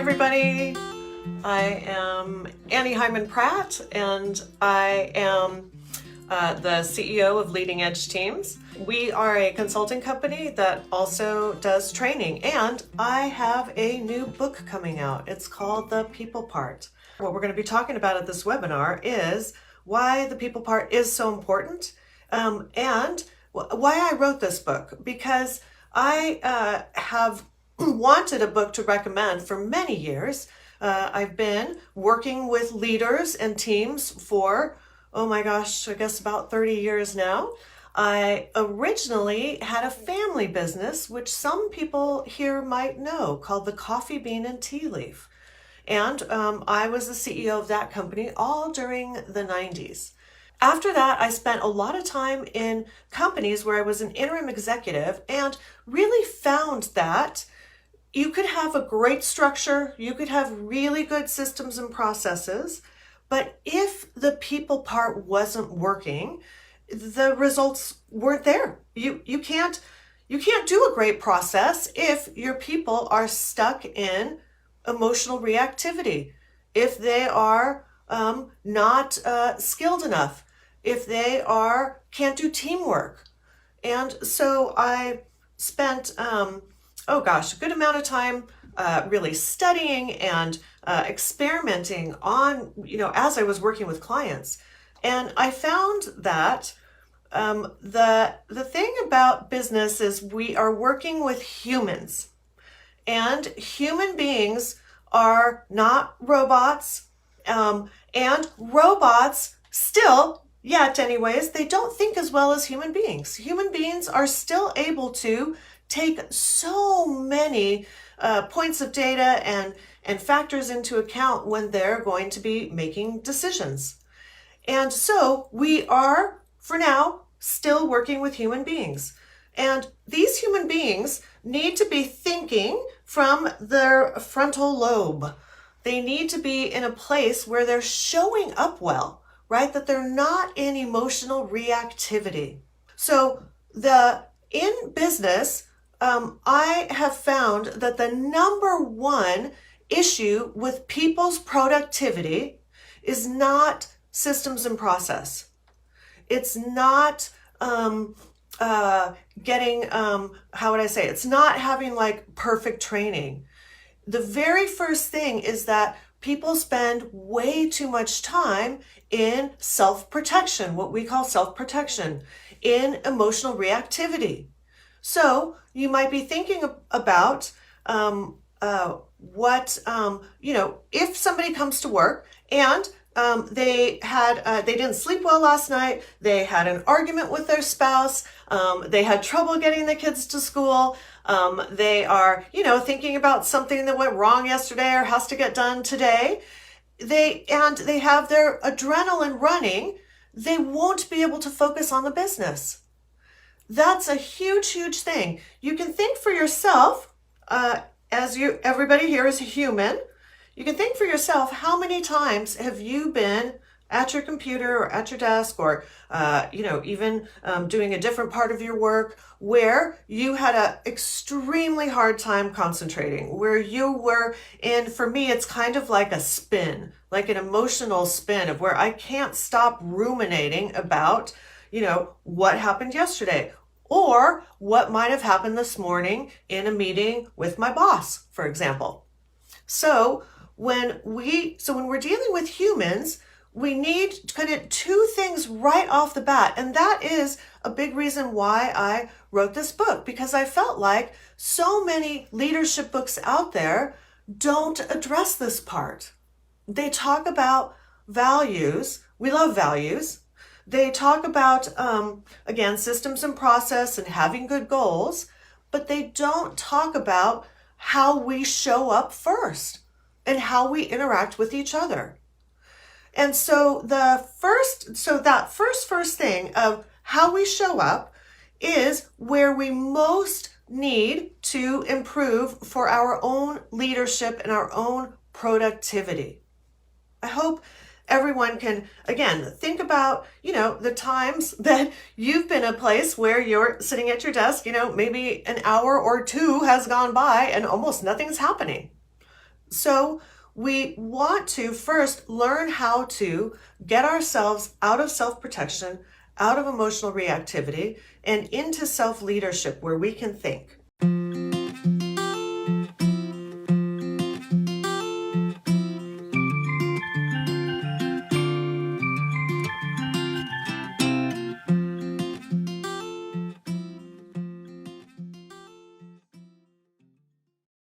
everybody. I am Annie Hyman Pratt, and I am the CEO of Leading Edge Teams. We are a consulting company that also does training, and I have a new book coming out. It's called The People Part. What we're going to be talking about at this webinar is why the people part is so important, and why I wrote this book, because I have wanted a book to recommend for many years. I've been working with leaders and teams for, oh my gosh, I guess about 30 years now. I originally had a family business, which some people here might know, called the Coffee Bean and Tea Leaf. And I was the CEO of that company all during the 90s. After that, I spent a lot of time in companies where I was an interim executive and really found that you could have a great structure, you could have really good systems and processes, but if the people part wasn't working, the results weren't there. You can't do a great process if your people are stuck in emotional reactivity, if they are not skilled enough, if they can't do teamwork. And so I spent a good amount of time really studying and experimenting on, as I was working with clients. And I found that the thing about business is we are working with humans, and human beings are not robots, and robots still, yet anyways, they don't think as well as human beings. Human beings are still able to take so many points of data and factors into account when they're going to be making decisions. And so we are, for now, still working with human beings. And these human beings need to be thinking from their frontal lobe. They need to be in a place where they're showing up well, right? That they're not in emotional reactivity. So in business, I have found that the number one issue with people's productivity is not systems and process. It's not it's not having like perfect training. The very first thing is that people spend way too much time in self-protection, what we call self-protection, in emotional reactivity. So you might be thinking about if somebody comes to work and they didn't sleep well last night, they had an argument with their spouse, they had trouble getting the kids to school, they are, thinking about something that went wrong yesterday or has to get done today, they have their adrenaline running, they won't be able to focus on the business. That's a huge, huge thing. You can think for yourself, everybody here is a human. You can think for yourself, how many times have you been at your computer or at your desk or, even doing a different part of your work where you had an extremely hard time concentrating, where you were in, for me, it's kind of like a spin, like an emotional spin of where I can't stop ruminating about, what happened yesterday or what might have happened this morning in a meeting with my boss, for example. So when we're dealing with humans, we need kind of two things right off the bat. And that is a big reason why I wrote this book, because I felt like so many leadership books out there don't address this part. They talk about values. We love values. They talk about, again, systems and process and having good goals, but they don't talk about how we show up first and how we interact with each other. And so that first thing of how we show up is where we most need to improve for our own leadership and our own productivity. I hope everyone can, again, think about, the times that you've been a place where you're sitting at your desk, maybe an hour or two has gone by and almost nothing's happening. So we want to first learn how to get ourselves out of self-protection, out of emotional reactivity, and into self-leadership where we can think.